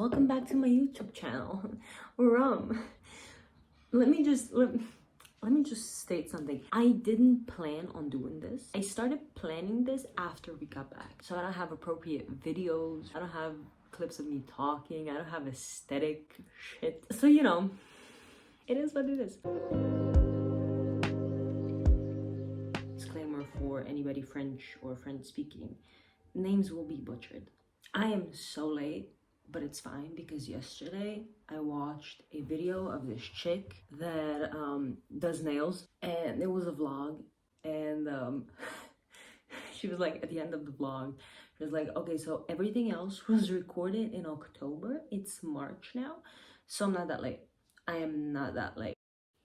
Welcome back to my YouTube channel. Rhum. Let me just state something. I didn't plan on doing this. I started planning this after we got back. So I don't have appropriate videos. I don't have clips of me talking. I don't have aesthetic shit. So it is what it is. Disclaimer for anybody French or French speaking. Names will be butchered. I am so late, but it's fine because yesterday I watched a video of this chick that does nails, and it was a vlog, and she was like, at the end of the vlog, she was like, okay, so everything else was recorded in October. It's March now, so I'm not that late. I am not that late.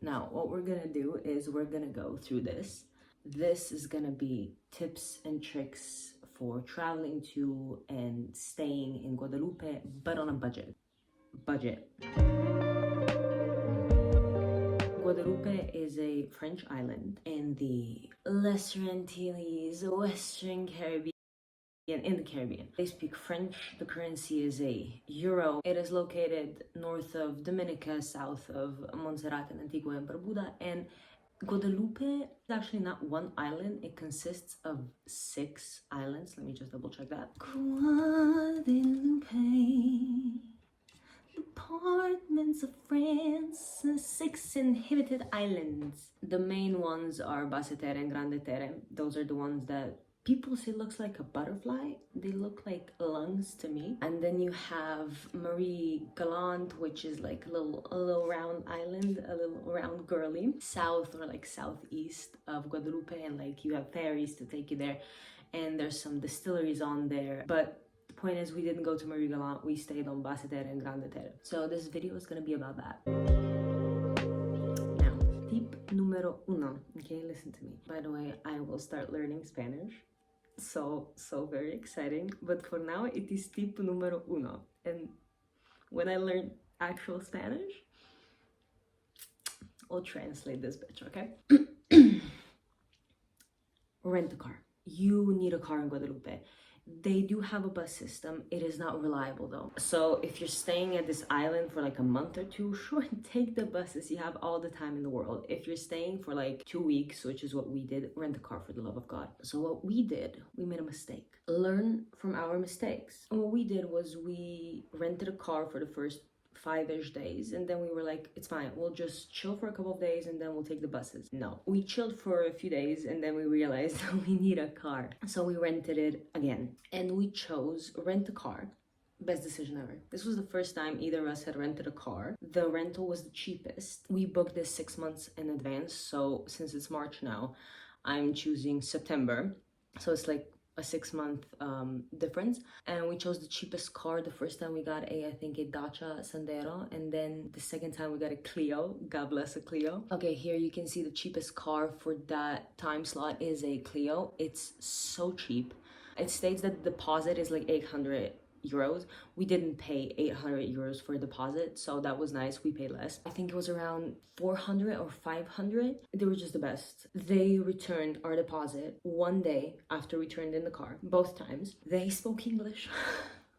Now what we're gonna do is we're gonna go through this. This is gonna be tips and tricks for traveling to and staying in Guadeloupe, but on a budget. Guadeloupe is a French island in the Lesser Antilles, Western Caribbean. In the Caribbean. They speak French. The currency is a euro. It is located north of Dominica, south of Montserrat and Antigua and Barbuda, and Guadeloupe is actually not one island. It consists of 6 islands. Let me just double check that. Guadeloupe, departments of France, 6 inhabited islands. The main ones are Basse-Terre and Grande-Terre. Those are the ones that people say looks like a butterfly. They look like lungs to me. And then you have Marie Galante, which is like a little round island, a little round girly, south or like southeast of Guadeloupe, and like you have ferries to take you there, and there's some distilleries on there. But the point is, we didn't go to Marie Galante. We stayed on Basse-Terre and Grande-Terre. So this video is gonna be about that. Now, tip numero uno. Okay, listen to me. By the way, I will start learning Spanish. So very exciting, but for now it is tip numero uno, and when I learn actual Spanish I'll translate this bitch, okay? Rent a car. You need a car in Guadeloupe. They do have a bus system. It is not reliable though. So if you're staying at this island for like a month or 2, sure, take the buses. You have all the time in the world. If you're staying for like 2 weeks, which is what we did, rent a car for the love of God. So what we did, we made a mistake. Learn from our mistakes. And what we did was we rented a car for the first 5-ish days, and then we were like, it's fine, we'll just chill for a couple of days and then we'll take the buses. No, we chilled for a few days and then we realized we need a car, so we rented it again, and we chose rent a car. Best decision ever. This was the first time either of us had rented a car. The rental was the cheapest. We booked this 6 months in advance, so since it's March now, I'm choosing September, so it's like a 6-month difference, and we chose the cheapest car. The first time we got I think a Dacia Sandero, and then the second time we got a Clio. God bless a Clio. Okay, here you can see the cheapest car for that time slot is a Clio. It's so cheap. It states that the deposit is like 800 euros. We didn't pay 800 euros for a deposit, so that was nice. We paid less. I think it was around 400 or 500. They were just the best. They returned our deposit 1 day after we turned in the car. Both times they spoke English.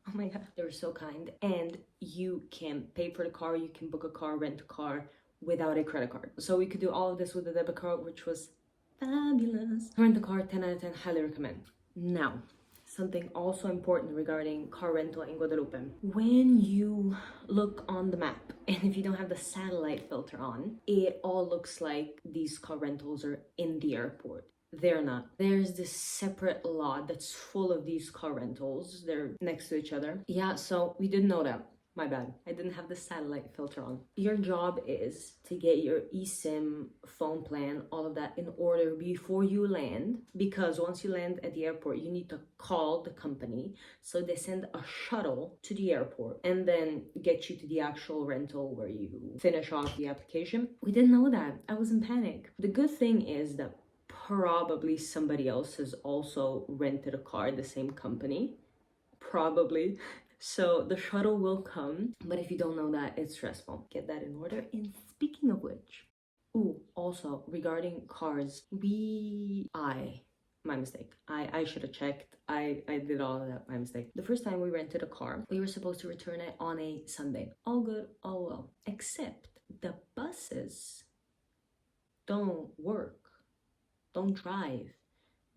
Oh my god, they were so kind. And you can pay for the car, you can book a car, rent a car without a credit card. So we could do all of this with a debit card, which was fabulous. Rent a car, 10 out of 10, highly recommend. Now, something also important regarding car rental in Guadeloupe. When you look on the map, and if you don't have the satellite filter on, it all looks like these car rentals are in the airport. They're not. There's this separate lot that's full of these car rentals. They're next to each other. Yeah, so we didn't know that. My bad. I didn't have the satellite filter on. Your job is to get your eSIM, phone plan, all of that in order before you land, because once you land at the airport, you need to call the company. So they send a shuttle to the airport and then get you to the actual rental where you finish off the application. We didn't know that. I was in panic. The good thing is that probably somebody else has also rented a car, the same company. Probably. So the shuttle will come, but if you don't know that, it's stressful. Get that in order. And speaking of which, also regarding cars, my mistake. I should have checked. I did all of that by mistake. The first time we rented a car, we were supposed to return it on a Sunday. All good, all well. Except the buses don't work, don't drive,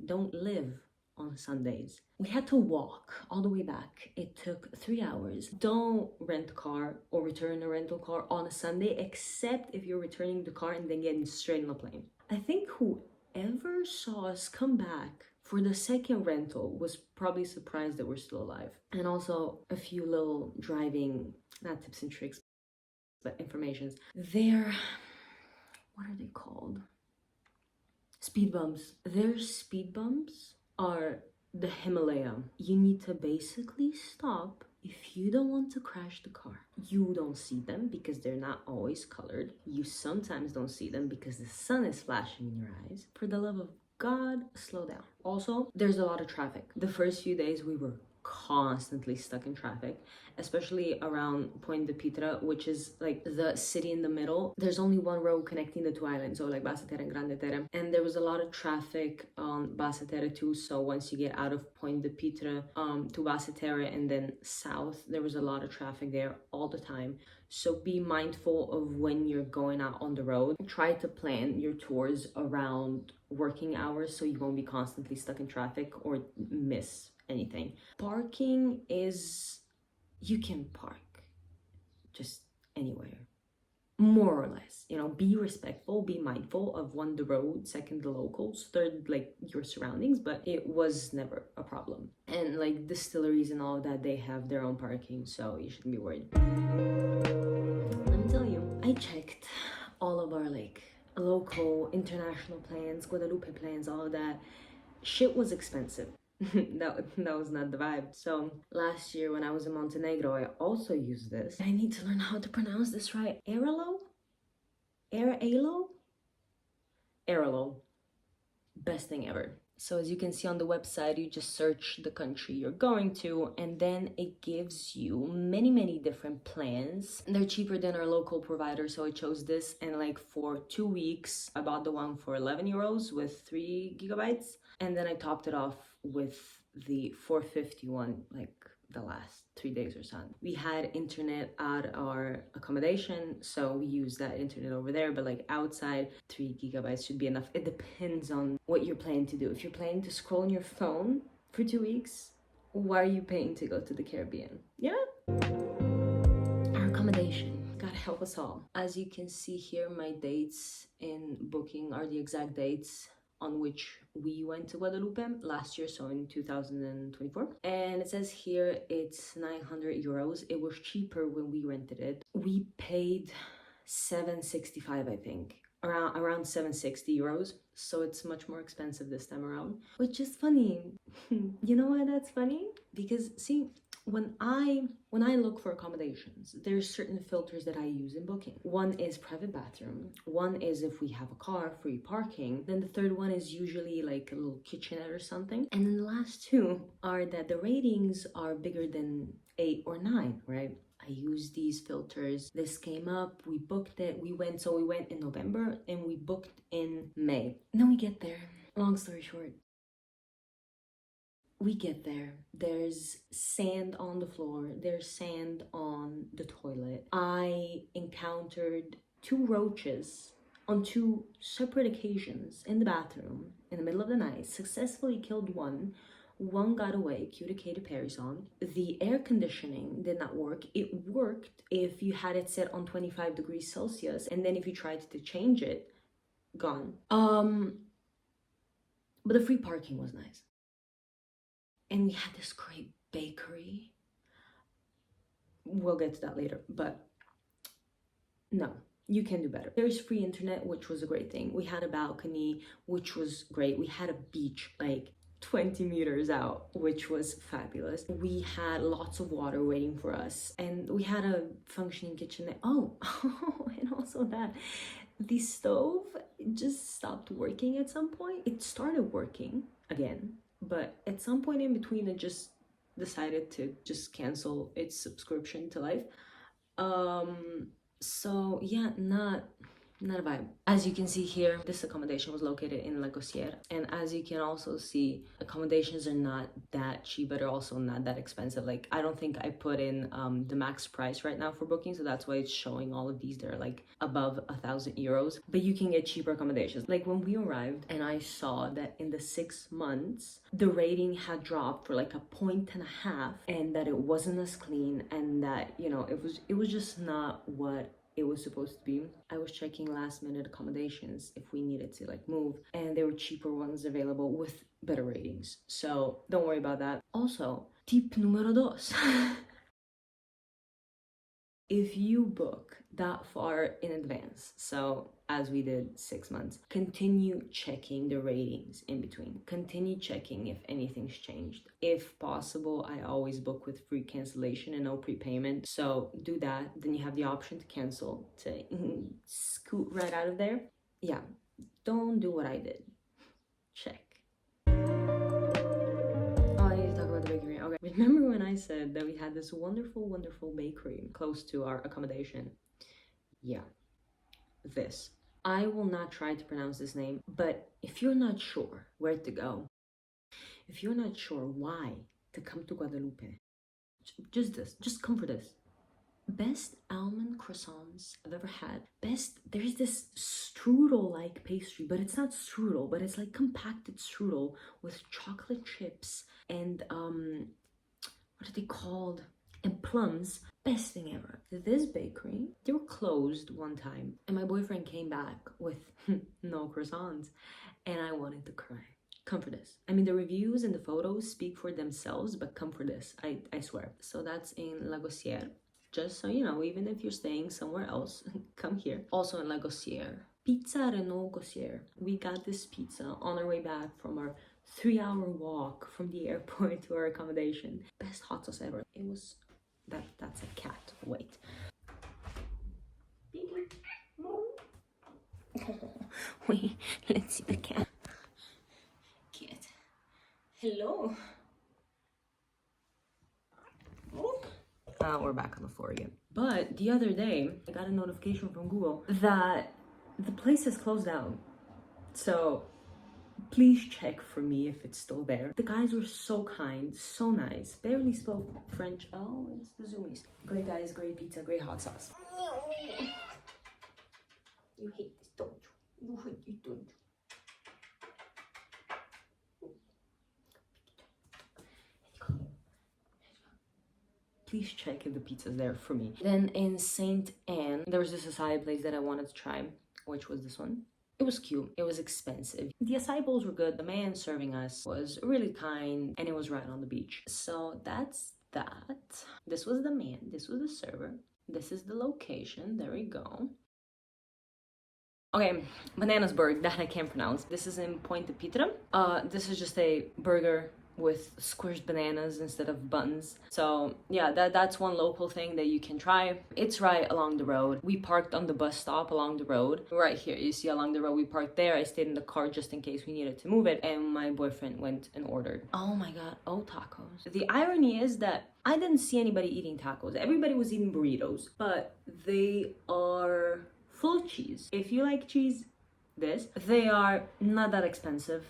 don't live on Sundays. We had to walk all the way back. It took 3 hours. Don't rent a car or return a rental car on a Sunday, except if you're returning the car and then getting straight on a plane. I think whoever saw us come back for the second rental was probably surprised that we're still alive. And also a few little driving, not tips and tricks, but informations. They're, what are they called? Speed bumps. Their speed bumps are the Himalaya. You need to basically stop if you don't want to crash the car. You don't see them because they're not always colored. You sometimes don't see them because the sun is flashing in your eyes. For the love of God, slow down. Also, there's a lot of traffic. The first few days we were constantly stuck in traffic, especially around Point de Pietra, which is like the city in the middle. There's only one road connecting the two islands, so like Bassa Terre and Grande Terre, and there was a lot of traffic on Bassa Terre too. So once you get out of Point de Pietra to Bassa Terre and then south, there was a lot of traffic there all the time. So be mindful of when you're going out on the road. Try to plan your tours around working hours so you won't be constantly stuck in traffic or miss anything. Parking is, you can park just anywhere, more or less. You know, be respectful, be mindful of one, the road, second, the locals, third, like your surroundings, but it was never a problem. And like distilleries and all of that, they have their own parking, so you shouldn't be worried. Let me tell you, I checked all of our like local, international plans, Guadeloupe plans, all of that. Shit was expensive. that was not the vibe. So last year when I was in Montenegro, I also used this. I need to learn how to pronounce this right. Aralo. Best thing ever. So as you can see on the website, you just search the country you're going to, and then it gives you many different plans. They're cheaper than our local provider, so I chose this, and like for 2 weeks I bought the one for 11 euros with 3 gigabytes, and then I topped it off with the 451 like the last 3 days or so. We had internet at our accommodation, so we used that internet over there, but like outside 3 gigabytes should be enough. It depends on what you're planning to do. If you're planning to scroll on your phone for 2 weeks, why are you paying to go to the Caribbean? Yeah, our accommodation, God help us all. As you can see here, my dates in booking are the exact dates on which we went to Guadeloupe last year, so in 2024. And it says here it's 900 euros. It was cheaper when we rented it. We paid 765, I think. Around 760 euros. So it's much more expensive this time around, which is funny. You know why that's funny? Because see, when I look for accommodations, there's certain filters that I use in booking. One is private bathroom, one is if we have a car, free parking, then the third one is usually like a little kitchenette or something, and then the last two are that the ratings are bigger than 8 or 9, right? I use these filters. This came up, we booked it, we went in November and we booked in May. And then we get there, long story short, we get there, there's sand on the floor, there's sand on the toilet. I encountered 2 roaches on 2 separate occasions in the bathroom in the middle of the night, successfully killed one got away, cue to Katy Perry song. The air conditioning did not work. It worked if you had it set on 25 degrees Celsius, and then if you tried to change it, gone. But the free parking was nice. And we had this great bakery. We'll get to that later, but no, you can do better. There's free internet, which was a great thing. We had a balcony, which was great. We had a beach like 20 meters out, which was fabulous. We had lots of water waiting for us, and we had a functioning kitchen. Oh, and also that the stove just stopped working at some point. It started working again, but at some point in between, it just decided to just cancel its subscription to life. So yeah, not not a vibe. As you can see here, this accommodation was located in La Gosière, and as you can also see, accommodations are not that cheap, but are also not that expensive. Like, I don't think I put in the max price right now for booking, so that's why it's showing all of these. They're like above 1,000 euros, but you can get cheaper accommodations. Like when we arrived and I saw that in the 6 months the rating had dropped for like a point and a half, and that it wasn't as clean, and that, you know, it was just not what it was supposed to be. I was checking last minute accommodations if we needed to like move, and there were cheaper ones available with better ratings, so don't worry about that. Also, tip numero dos. If you book that far in advance, so as we did 6 months, continue checking the ratings in between. Continue checking if anything's changed. If possible, I always book with free cancellation and no prepayment. So do that. Then you have the option to cancel, to scoot right out of there. Yeah, don't do what I did. Check. I need to talk about the bakery. Okay, remember when I said that we had this wonderful, wonderful bakery close to our accommodation? Yeah, this. I will not try to pronounce this name, but if you're not sure where to go, if you're not sure why to come to Guadeloupe, just come for this. Best almond croissants I've ever had. Best, there's this strudel-like pastry, but it's not strudel, but it's like compacted strudel with chocolate chips and what are they called? And plums. Best thing ever. This bakery, they were closed one time, and my boyfriend came back with no croissants, and I wanted to cry. Come for this. I mean, the reviews and the photos speak for themselves, but come for this. I swear. So that's in La Gosière. Just so you know, even if you're staying somewhere else, come here. Also in La Gosière. Pizza Renault Gosière. We got this pizza on our way back from our 3-hour walk from the airport to our accommodation. Best hot sauce ever. It was... That's a cat. Wait. Wait, let's see the cat. Cat. Hello. We're back on the floor again. But the other day, I got a notification from Google that the place has closed down. So please check for me if it's still there. The guys were so kind, so nice. Barely spoke French. Oh, it's the Zoomies. Great guys, great pizza, great hot sauce. You hate this, don't you? You hate it, don't you? Please check if the pizza's there for me. Then in Saint Anne, there was this acai place that I wanted to try, which was this one. It was cute. It was expensive. The acai bowls were good. The man serving us was really kind, and it was right on the beach. So that's that. This was the man. This was the server. This is the location. There we go. Okay, Bananasburg, that I can't pronounce. This is in Pointe-à-Pitre. This is just a burger with squished bananas instead of buns. So yeah, that's one local thing that you can try. It's right along the road. We parked on the bus stop along the road. Right here, you see along the road, we parked there. I stayed in the car just in case we needed to move it, and my boyfriend went and ordered. Oh my god, oh tacos. The irony is that I didn't see anybody eating tacos. Everybody was eating burritos, but they are full of cheese. If you like cheese, they are not that expensive,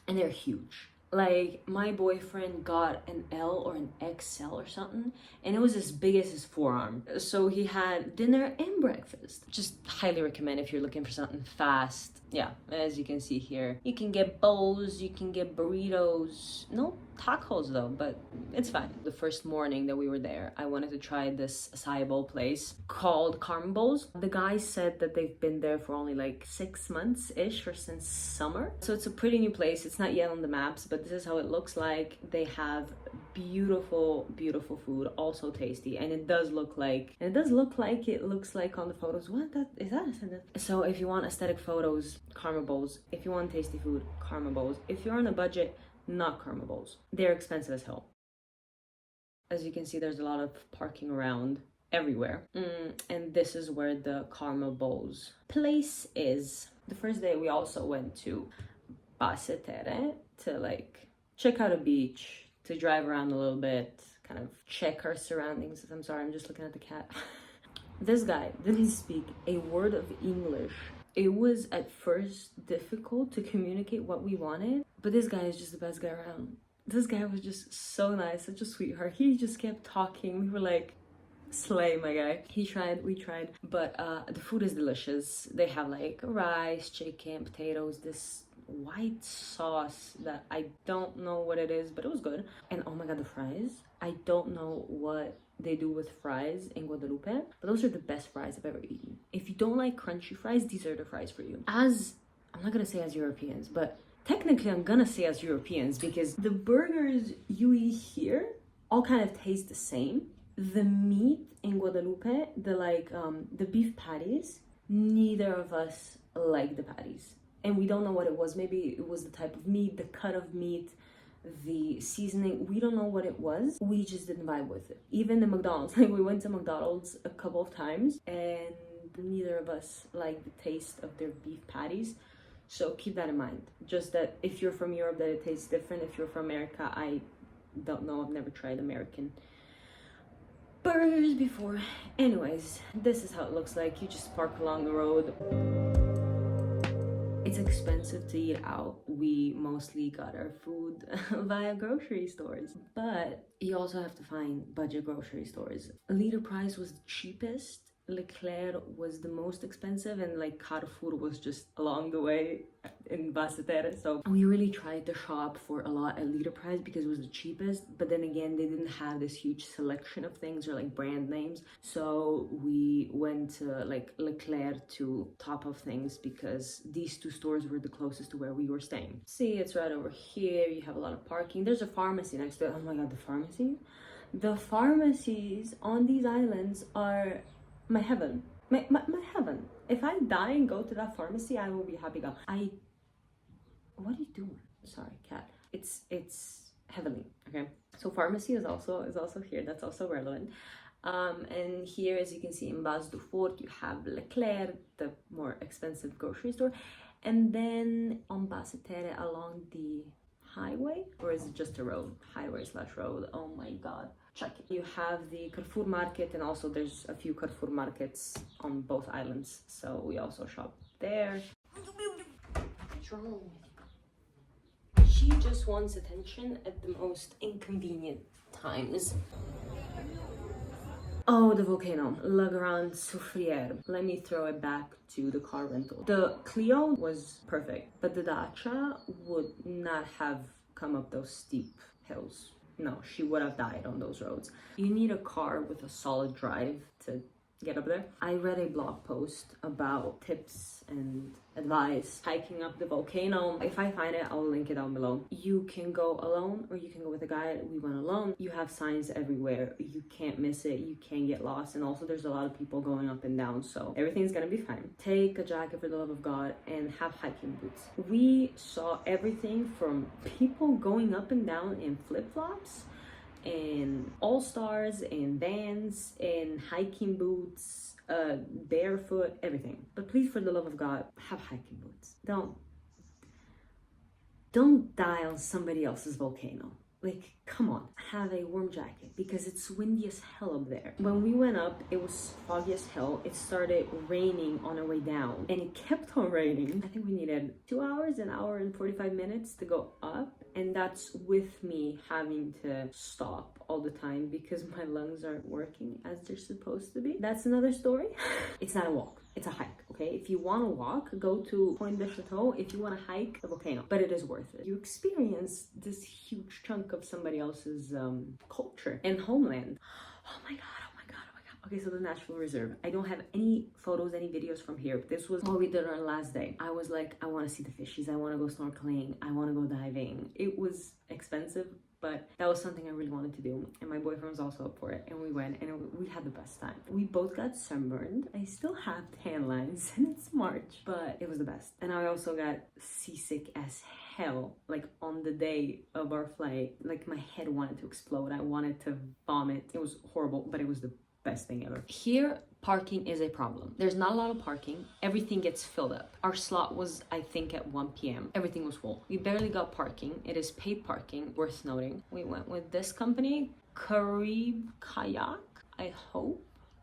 and they're huge. Like, my boyfriend got an L or an XL or something, and it was as big as his forearm. So he had dinner and breakfast. Just highly recommend if you're looking for something fast. Yeah, as you can see here, you can get bowls, you can get burritos. No tacos though, but it's fine. The first morning that we were there, I wanted to try this acai bowl place called Carmen Bowls. The guy said that they've been there for only like 6 months-ish, or since summer. So it's a pretty new place. It's not yet on the maps, but this is how it looks like. They have beautiful, beautiful food, also tasty, and it does look like it looks like on the photos. What is that? So if you want aesthetic photos, Karma Bowls. If you want tasty food, Karma Bowls. If you're on a budget, not Karma Bowls. They're expensive as hell. As you can see, there's a lot of parking around everywhere. And this is where the Karma Bowls place is. The first day we also went to Basseterre to like check out a beach, to drive around a little bit, kind of check our surroundings. I'm sorry, I'm just looking at the cat. This guy didn't speak a word of English. It was at first difficult to communicate what we wanted, but this guy is just the best guy around. This guy was just so nice, such a sweetheart. He just kept talking. We were like, slay, my guy. He tried, we tried, but the food is delicious. They have like rice, chicken, potatoes, this white sauce that I don't know what it is, but it was good. And oh my god, the fries. I don't know what they do with fries in Guadeloupe, but those are the best fries I've ever eaten. If you don't like crunchy fries, these are the fries for you. As I'm not gonna say as Europeans, but technically I'm gonna say as Europeans, because the burgers you eat here all kind of taste the same. The meat in Guadeloupe, the beef patties, neither of us like the patties. And we don't know what it was. Maybe it was the type of meat, the cut of meat, the seasoning. We don't know what it was. We just didn't vibe with it. Even the McDonald's, like we went to McDonald's a couple of times and neither of us liked the taste of their beef patties. So keep that in mind. Just that if you're from Europe, that it tastes different. If you're from America, I don't know. I've never tried American burgers before. Anyways, this is how it looks like. You just park along the road. It's expensive to eat out. We mostly got our food via grocery stores, but you also have to find budget grocery stores. Liter price was the cheapest. Leclerc was the most expensive, and like Carrefour was just along the way in Basseterre. So we really tried to shop for a lot at liter price because it was the cheapest, but then again they didn't have this huge selection of things or like brand names, so we went to like Leclerc to top of things because these two stores were the closest to where we were staying. See, it's right over here. You have a lot of parking. There's a pharmacy next to it. Oh my god, the pharmacies on these islands are my heaven. My heaven. If I die and go to that pharmacy, I will be happy. What are you doing? Sorry, cat. It's heavenly. Okay. So pharmacy is also here. That's also relevant. And here, as you can see in Base du Fort, you have Leclerc, the more expensive grocery store, and then on Basseterre along the highway, or is it just a road? Highway/road. Oh my god. Check it. You have the Carrefour market, and also there's a few Carrefour markets on both islands, so we also shop there. What's wrong with you? She just wants attention at the most inconvenient times. Oh, the volcano, La Grande Soufrière. Let me throw it back to the car rental. The Clio was perfect, but the Dacia would not have come up those steep hills. No, she would have died on those roads. You need a car with a solid drive to get up there. I read a blog post about tips and advice hiking up the volcano. If I find it, I'll link it down below. You can go alone or you can go with a guide. We went alone. You have signs everywhere. You can't miss it. You can't get lost. And also there's a lot of people going up and down, so everything's gonna be fine. Take a jacket for the love of God and have hiking boots. We saw everything from people going up and down in flip-flops and all-stars and Vans and hiking boots, barefoot, everything. But please, for the love of God, have hiking boots. Don't die on somebody else's volcano. Like, come on, have a warm jacket because it's windy as hell up there. When we went up, it was foggy as hell. It started raining on our way down and it kept on raining. I think we needed 2 hours, an hour and 45 minutes to go up. And that's with me having to stop all the time because my lungs aren't working as they're supposed to be. That's another story. It's not a walk, it's a hike, okay? If you want to walk, go to Point de Chateau. If you want to hike, the volcano. But it is worth it. You experience this huge chunk of somebody else's culture and homeland. Oh my god. Okay, so the Natural Reserve. I don't have any photos, any videos from here. This was what we did on our last day. I was like, I want to see the fishies. I want to go snorkeling. I want to go diving. It was expensive, but that was something I really wanted to do. And my boyfriend was also up for it. And we went and we had the best time. We both got sunburned. I still have tan lines and it's March, but it was the best. And I also got seasick as hell, like on the day of our flight. Like my head wanted to explode. I wanted to vomit. It was horrible, but it was the best thing ever. Here, parking is a problem. There's not a lot of parking. Everything gets filled up. Our slot was, I think, at 1 p.m. Everything was full. We barely got parking. It is paid parking, worth noting. We went with this company, Carib Kayak, I hope.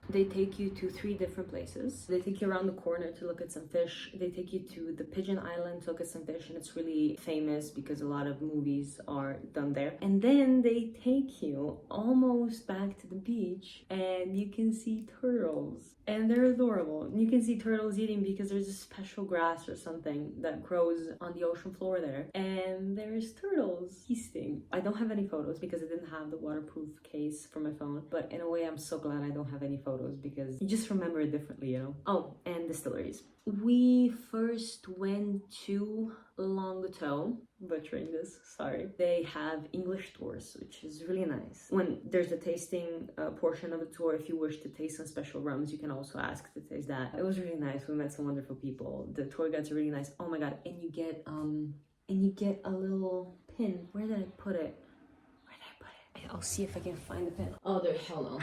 They take you to 3 different places. They take you around the corner to look at some fish. They take you to the Pigeon Island to look at some fish, and it's really famous because a lot of movies are done there. And then they take you almost back to the beach, and you can see turtles. And they're adorable. You can see turtles eating because there's a special grass or something that grows on the ocean floor there. And there's turtles feasting. I don't have any photos because I didn't have the waterproof case for my phone. But in a way, I'm so glad I don't have any photos because you just remember it differently, you know? Oh, and distilleries. We first went to Languedoc, butchering this, sorry. They have English tours, which is really nice. When there's a tasting portion of the tour, if you wish to taste some special rums, you can also ask to taste that. It was really nice. We met some wonderful people. The tour guides are really nice. Oh my god, and you get a little pin. Where did I put it? I'll see if I can find the pin. Oh, there. Hold on.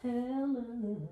Hello.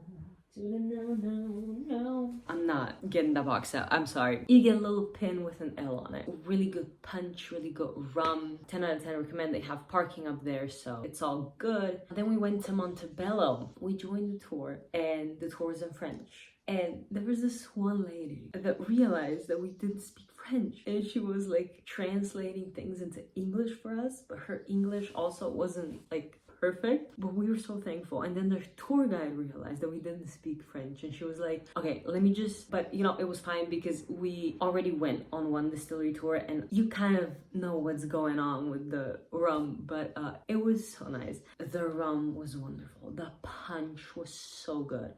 No. I'm not getting that box out. I'm sorry. You get a little pin with an L on it. Really good punch, really good rum. 10 out of 10 recommend. They have parking up there, so it's all good. Then we went to Montebello. We joined the tour, and the tour was in French. And there was this one lady that realized that we didn't speak French, and she was like translating things into English for us, but her English also wasn't like perfect, but we were so thankful. And then the tour guide realized that we didn't speak French, and she was like, okay, let me just, but you know, it was fine because we already went on one distillery tour and you kind of know what's going on with the rum, but it was so nice. The rum was wonderful. The punch was so good.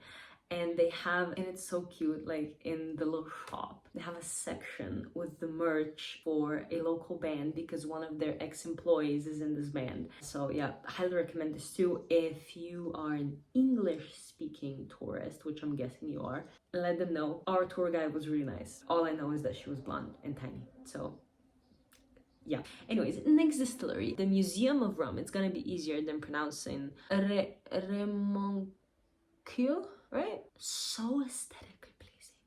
And they have, and it's so cute, like in the little shop, they have a section with the merch for a local band because one of their ex-employees is in this band. So yeah, highly recommend this too. If you are an English-speaking tourist, which I'm guessing you are, let them know. Our tour guide was really nice. All I know is that she was blonde and tiny, so yeah. Anyways, next distillery, the Museum of Rum. It's gonna be easier than pronouncing Remonque. Right? So aesthetically pleasing.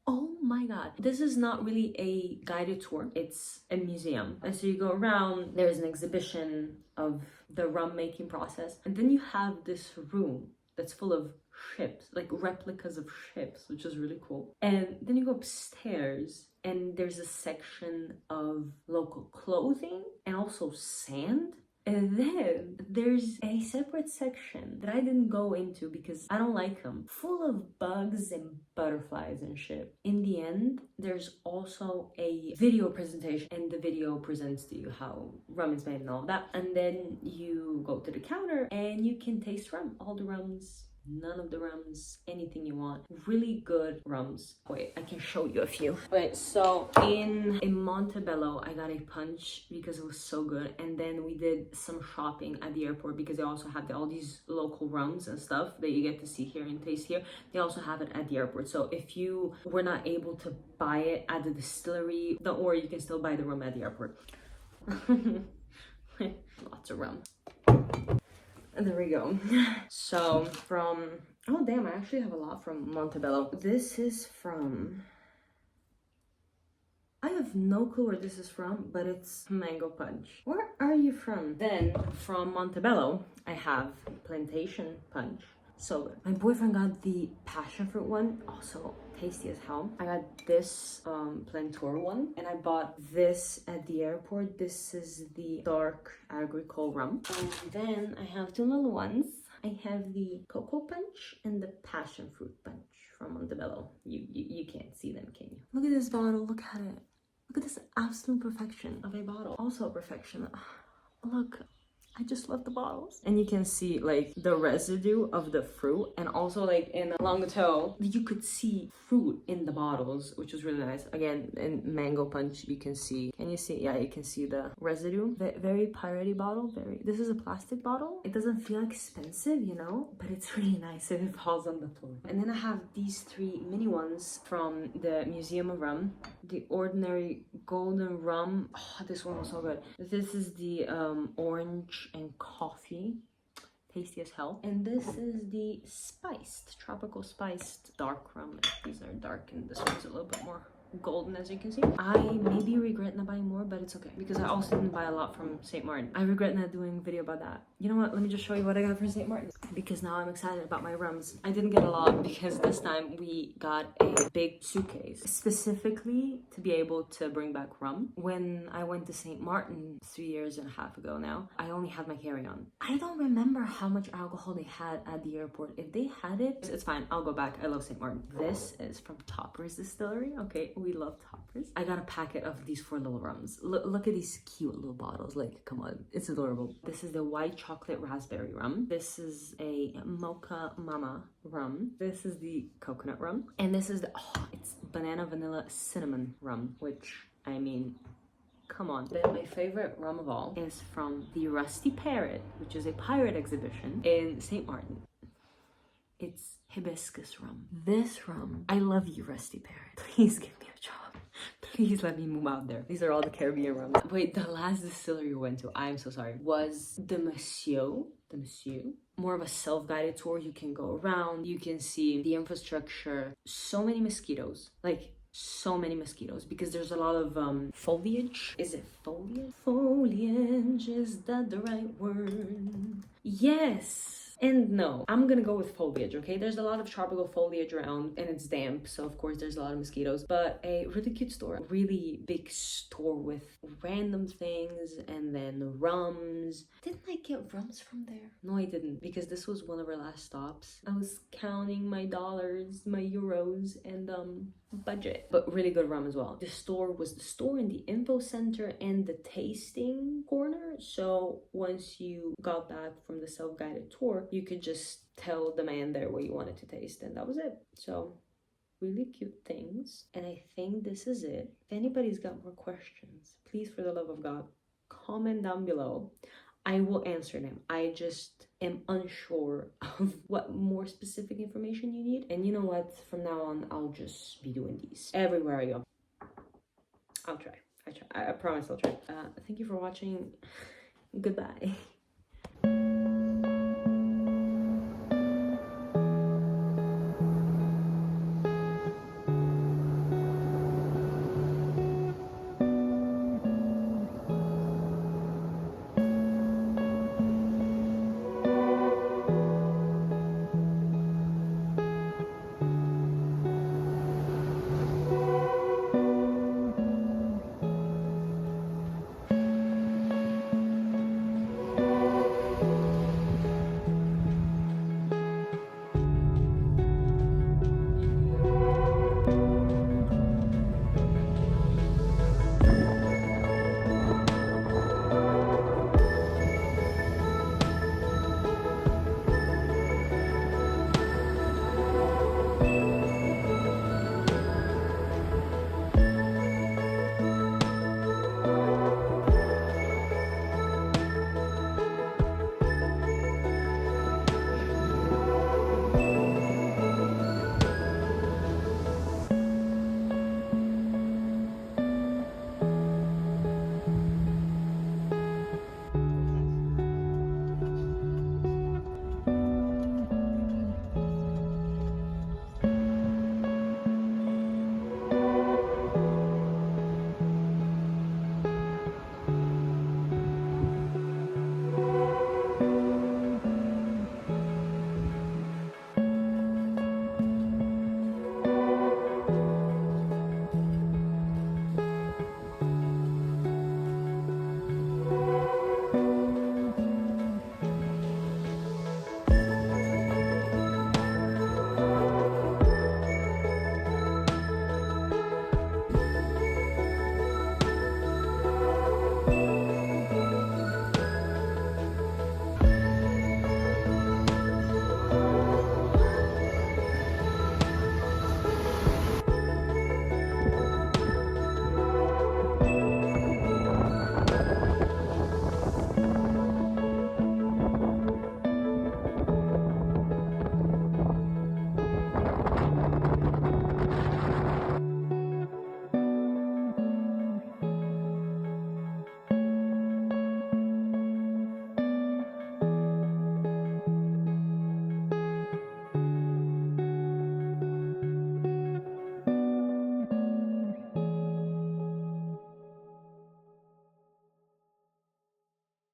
Oh my god. This is not really a guided tour. It's a museum. And so you go around, there's an exhibition of the rum making process. And then you have this room that's full of ships, like replicas of ships, which is really cool. And then you go upstairs and there's a section of local clothing and also sand. And then there's a separate section that I didn't go into because I don't like them, full of bugs and butterflies and shit. In the end, there's also a video presentation, and the video presents to you how rum is made and all that. And then you go to the counter and you can taste rum, all the rums. None of the rums, anything you want. Really good rums. Wait, I can show you a few. Wait, so in Montebello, I got a punch because it was so good. And then we did some shopping at the airport because they also have all these local rums and stuff that you get to see here and taste here. They also have it at the airport. So if you were not able to buy it at the distillery, don't worry, you can still buy the rum at the airport. Lots of rum. And there we go. So from, oh damn, I actually have a lot from Montebello. This is from, I have no clue where this is from, but it's mango punch. Where are you from? Then from Montebello, I have plantation punch. So good. My boyfriend got the passion fruit one, also tasty as hell. I got this plantain one, and I bought this at the airport. This is the dark agricole rum. And then I have two little ones. I have the cocoa punch and the passion fruit punch from Montebello. You can't see them, can you? Look at this bottle. Look at it. Look at this absolute perfection of a bottle. Also perfection. Look. I just love the bottles. And you can see like the residue of the fruit, and also like in Languedoc, you could see fruit in the bottles, which was really nice. Again, in mango punch, you can see, can you see? Yeah, you can see the residue. Very piratey bottle, this is a plastic bottle. It doesn't feel expensive, you know, but it's really nice if it falls on the floor. And then I have these three mini ones from the Museum of Rum. The ordinary golden rum. Oh, this one was so good. This is the orange and coffee, tasty as hell. And this is the spiced, tropical spiced dark rum. These are dark and this one's a little bit more golden, as you can see. I maybe regret not buying more, but it's okay because I also didn't buy a lot from St. Martin. I regret not doing a video about that. You know what? Let me just show you what I got for St. Martin's, because now I'm excited about my rums. I didn't get a lot because this time we got a big suitcase specifically to be able to bring back rum. When I went to St. Martin 3.5 years ago now, I only had my carry-on. I don't remember how much alcohol they had at the airport. If they had it, it's fine. I'll go back. I love St. Martin. This is from Toppers Distillery. Okay, we love Toppers. I got a packet of these 4 little rums. Look at these cute little bottles. Like, come on, it's adorable. This is the white chocolate raspberry rum. This is a mocha mama rum. This is the coconut rum. And this is the, it's banana vanilla cinnamon rum, which, I mean, come on. Then my favorite rum of all is from the Rusty Parrot, which is a pirate exhibition in St. Martin. It's hibiscus rum. This rum, I love you, Rusty Parrot. Please give me a job. Please let me move out there. These are all the Caribbean rums. Wait, the last distillery we went to, I'm so sorry, was the Monsieur. More of a self-guided tour. You can go around, you can see the infrastructure. So many mosquitoes, like so many mosquitoes, because there's a lot of foliage. Is it foliage? Foliage, is that the right word? Yes. And no, I'm gonna go with foliage, okay? There's a lot of tropical foliage around and it's damp, so of course there's a lot of mosquitoes, but a really cute store, really big store with random things and then rums. Didn't I get rums from there? No, I didn't, because this was one of our last stops. I was counting my dollars, my euros, and budget, but really good rum as well. The store was the store and the info center and the tasting corner, so once you got back from the self-guided tour, you could just tell the man there what you wanted to taste, and that was it. So really cute things, and I think this is it. If anybody's got more questions, please, for the love of God, comment down below. I will answer them. I just am unsure of what more specific information you need. And you know what? From now on, I'll just be doing these everywhere I go. I'll try. I promise I'll try. Thank you for watching. Goodbye.